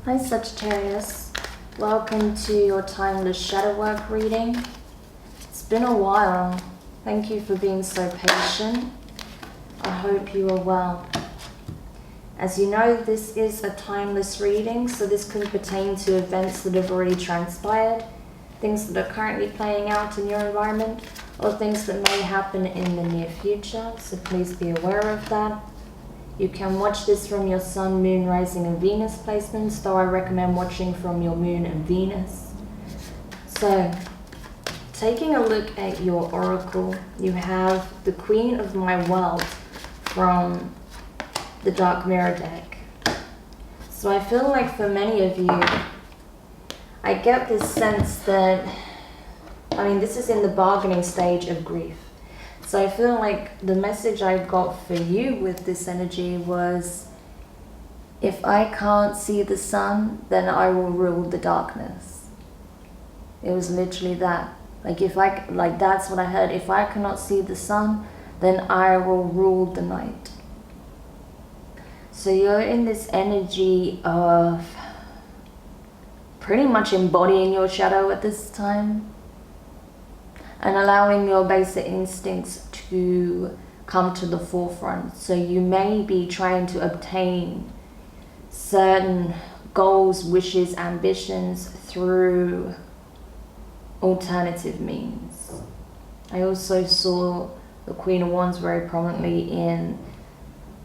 Hi Sagittarius, welcome to your timeless shadow work reading. It's been a while. Thank you for being so patient. I hope you are well. As you know, this is a timeless reading, so this could pertain to events that have already transpired, things that are currently playing out in your environment, or things that may happen in the near future, so please be aware of that. You can watch this from your Sun, Moon, Rising and Venus placements, though I recommend watching from your Moon and Venus. So, taking a look at your oracle, you have the Queen of My World from the Dark Mirror deck. So I feel like for many of you, I get this sense that, this is in the bargaining stage of grief. So I feel like the message I got for you with this energy was, if I can't see the sun, then I will rule the darkness. It was literally that. That's what I heard. If I cannot see the sun, then I will rule the night. So you're in this energy of pretty much embodying your shadow at this time, and allowing your basic instincts to come to the forefront. So you may be trying to obtain certain goals, wishes, ambitions through alternative means. I also saw the Queen of Wands very prominently in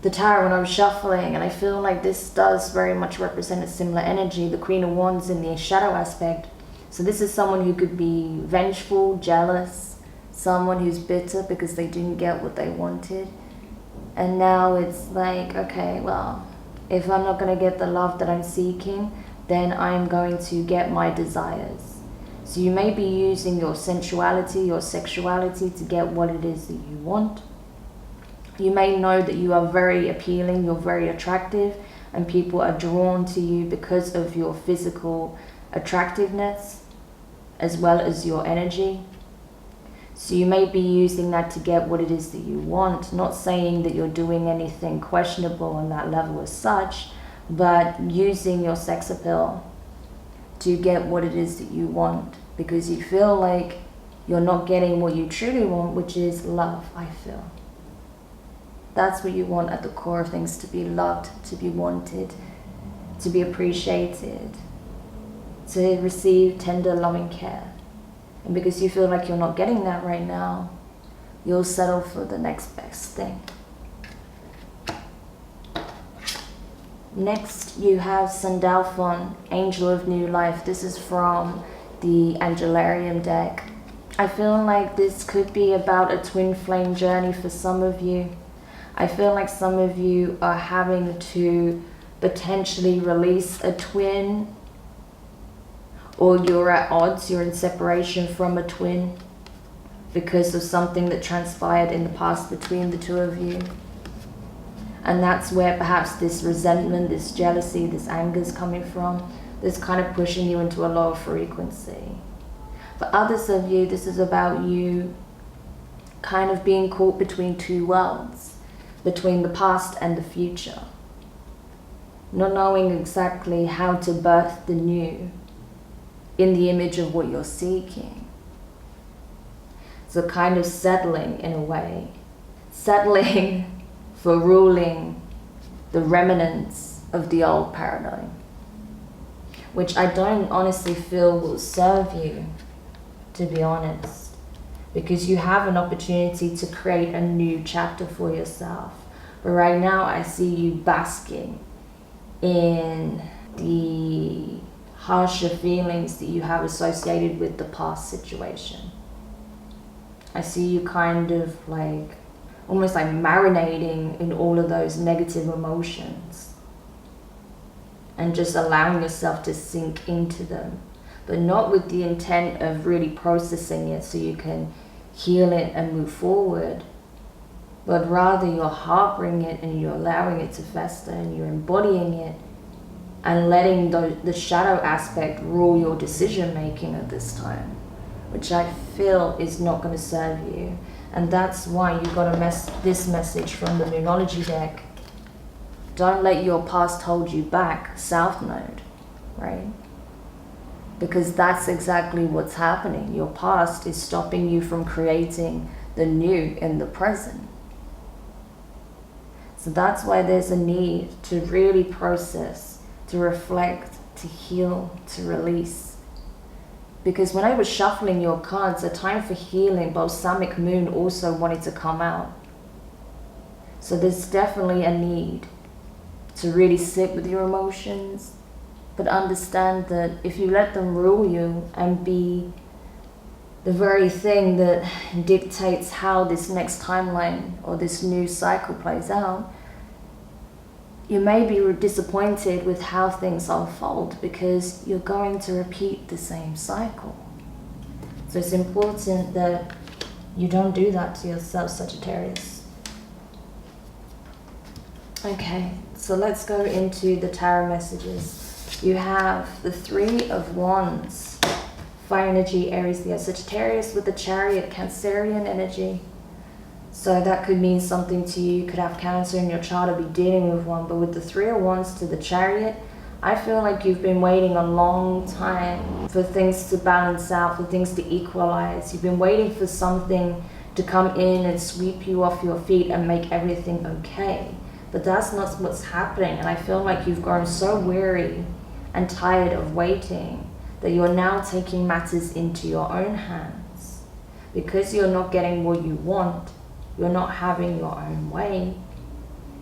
the tarot when I was shuffling, and I feel like this does very much represent a similar energy. The Queen of Wands in the shadow aspect. So this is someone who could be vengeful, jealous, someone who's bitter because they didn't get what they wanted. And now it's like, okay, well, if I'm not going to get the love that I'm seeking, then I'm going to get my desires. So you may be using your sensuality, your sexuality to get what it is that you want. You may know that you are very appealing, you're very attractive, and people are drawn to you because of your physical attractiveness, as well as your energy. So you may be using that to get what it is that you want. Not saying that you're doing anything questionable on that level as such, but using your sex appeal to get what it is that you want, because you feel like you're not getting what you truly want, which is love, I feel. That's what you want at the core of things, to be loved, to be wanted, to be appreciated, to receive tender, loving care. And because you feel like you're not getting that right now, you'll settle for the next best thing. Next, you have Sandalphon, Angel of New Life. This is from the Angelarium deck. I feel like this could be about a twin flame journey for some of you. I feel like some of you are having to potentially release a twin, or you're at odds, you're in separation from a twin because of something that transpired in the past between the two of you. And that's where perhaps this resentment, this jealousy, this anger is coming from. This kind of pushing you into a lower frequency. For others of you, this is about you kind of being caught between two worlds, between the past and the future. Not knowing exactly how to birth the new in the image of what you're seeking. So kind of settling in a way. Settling for ruling the remnants of the old paradigm, which I don't honestly feel will serve you, to be honest, because you have an opportunity to create a new chapter for yourself. But right now I see you basking in the harsher feelings that you have associated with the past situation. I see you kind of almost like marinating in all of those negative emotions and just allowing yourself to sink into them, but not with the intent of really processing it so you can heal it and move forward, but rather you're harboring it and you're allowing it to fester and you're embodying it and letting the shadow aspect rule your decision making at this time, which I feel is not going to serve you. And that's why you got this message from the Moonology deck. Don't let your past hold you back, South Node. right? Because that's exactly what's happening. Your past is stopping you from creating the new in the present. So that's why there's a need to really process, to reflect, to heal, to release. Because when I was shuffling your cards, a time for healing, balsamic moon also wanted to come out. So there's definitely a need to really sit with your emotions, but understand that if you let them rule you and be the very thing that dictates how this next timeline or this new cycle plays out, you may be disappointed with how things unfold because you're going to repeat the same cycle. So it's important that you don't do that to yourself, Sagittarius. Okay, so let's go into the tarot messages. You have the Three of Wands, fire energy, Aries, Leo, Sagittarius with the Chariot, Cancerian energy. So that could mean something to you. You could have Cancer in your chart or be dealing with one. But with the Three of Wands to the Chariot, I feel like you've been waiting a long time for things to balance out, for things to equalize. You've been waiting for something to come in and sweep you off your feet and make everything okay. But that's not what's happening. And I feel like you've grown so weary and tired of waiting that you're now taking matters into your own hands. Because you're not getting what you want, you're not having your own way,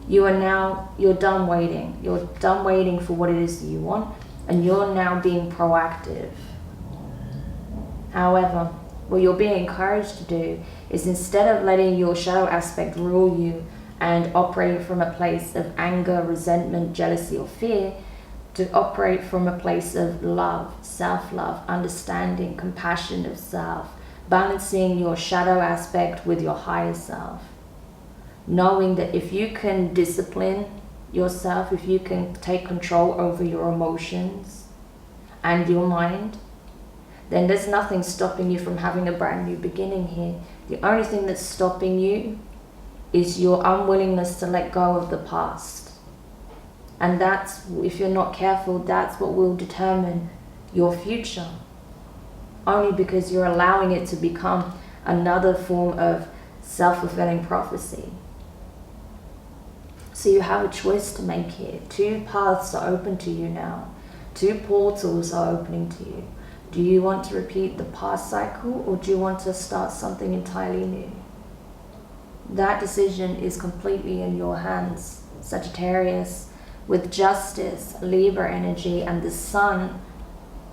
you're done waiting. You're done waiting for what it is that you want, and you're now being proactive. However, what you're being encouraged to do is, instead of letting your shadow aspect rule you and operate from a place of anger, resentment, jealousy, or fear, to operate from a place of love, self-love, understanding, compassion of self, balancing your shadow aspect with your higher self. Knowing that if you can discipline yourself, if you can take control over your emotions and your mind, then there's nothing stopping you from having a brand new beginning here. The only thing that's stopping you is your unwillingness to let go of the past. And that's, if you're not careful, that's what will determine your future. Only because you're allowing it to become another form of self-fulfilling prophecy. So you have a choice to make here. Two paths are open to you now. Two portals are opening to you. Do you want to repeat the past cycle, or do you want to start something entirely new? That decision is completely in your hands, Sagittarius. With Justice, Libra energy, and the Sun,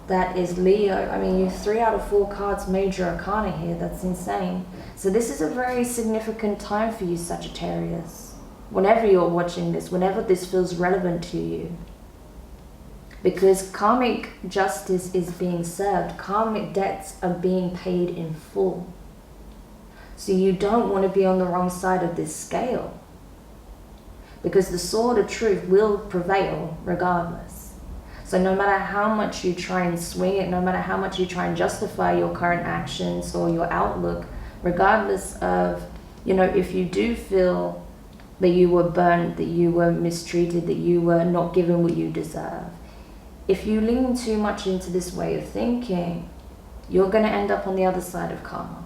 that is Leo. I mean, you have 3 out of 4 cards major arcana here. That's insane. So this is a very significant time for you, Sagittarius. Whenever you're watching this, whenever this feels relevant to you. Because karmic justice is being served. Karmic debts are being paid in full. So you don't want to be on the wrong side of this scale. Because the sword of truth will prevail regardless. So no matter how much you try and swing it, no matter how much you try and justify your current actions or your outlook, regardless of, if you do feel that you were burnt, that you were mistreated, that you were not given what you deserve, if you lean too much into this way of thinking, you're going to end up on the other side of karma.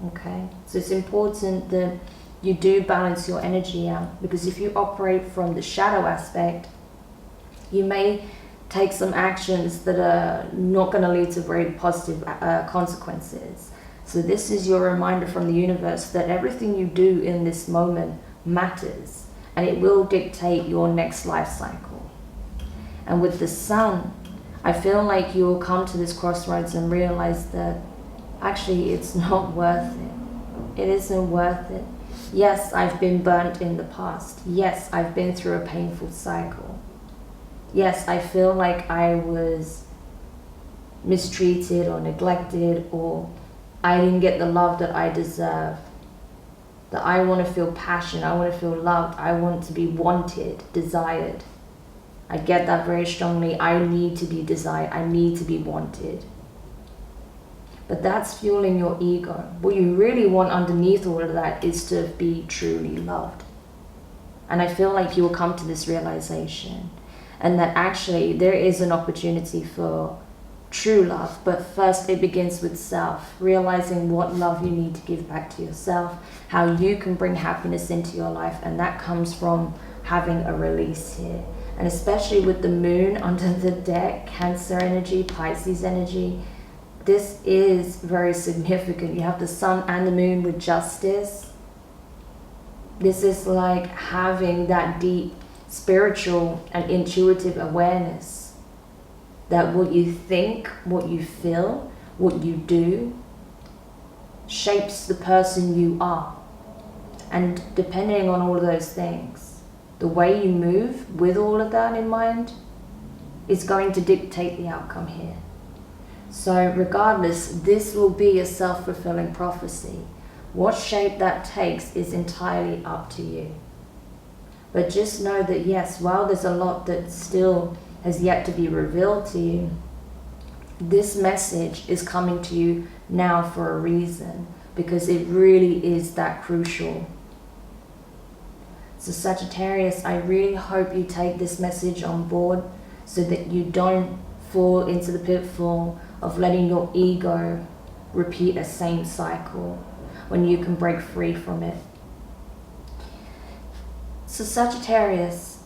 Okay? So it's important that you do balance your energy out, because if you operate from the shadow aspect, you may take some actions that are not going to lead to very positive consequences. So this is your reminder from the universe that everything you do in this moment matters, and it will dictate your next life cycle. And with the Sun, I feel like you will come to this crossroads and realize that actually it's not worth it. It isn't worth it. Yes, I've been burnt in the past. Yes, I've been through a painful cycle. Yes, I feel like I was mistreated or neglected, or I didn't get the love that I deserve. That I want to feel passion, I want to feel loved, I want to be wanted, desired. I get that very strongly. I need to be desired, I need to be wanted. But that's fueling your ego. What you really want underneath all of that is to be truly loved. And I feel like you will come to this realization. and that actually there is an opportunity for true love. But first it begins with self, realizing what love you need to give back to yourself, how you can bring happiness into your life, and that comes from having a release here. And especially with the moon under the deck, Cancer energy, Pisces energy, this is very significant. You have the sun and the moon with justice. This is like having that deep spiritual and intuitive awareness that what you think, what you feel, what you do shapes the person you are. And depending on all of those things, the way you move with all of that in mind is going to dictate the outcome here. So regardless, this will be a self-fulfilling prophecy. What shape that takes is entirely up to you. But just know that yes, while there's a lot that still has yet to be revealed to you, this message is coming to you now for a reason, because it really is that crucial. So Sagittarius, I really hope you take this message on board so that you don't fall into the pitfall of letting your ego repeat a same cycle when you can break free from it. So Sagittarius,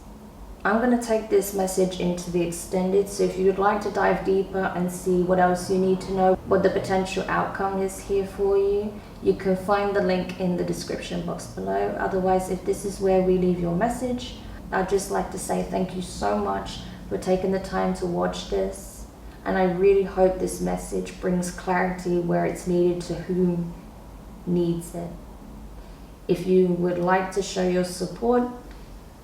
I'm going to take this message into the extended, so if you would like to dive deeper and see what else you need to know, what the potential outcome is here for you, you can find the link in the description box below. Otherwise, if this is where we leave your message, I'd just like to say thank you so much for taking the time to watch this, and I really hope this message brings clarity where it's needed to whom needs it. If you would like to show your support,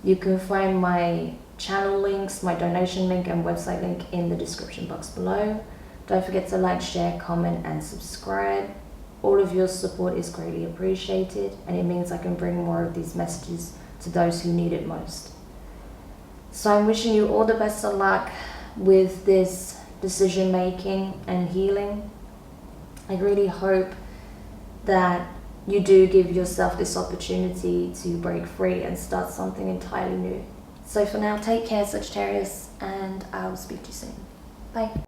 you can find my channel links, my donation link and website link in the description box below. Don't forget to like, share, comment and subscribe. All of your support is greatly appreciated, and it means I can bring more of these messages to those who need it most. So I'm wishing you all the best of luck with this decision making and healing. I really hope that you do give yourself this opportunity to break free and start something entirely new. So for now, take care, Sagittarius, and I'll speak to you soon. Bye.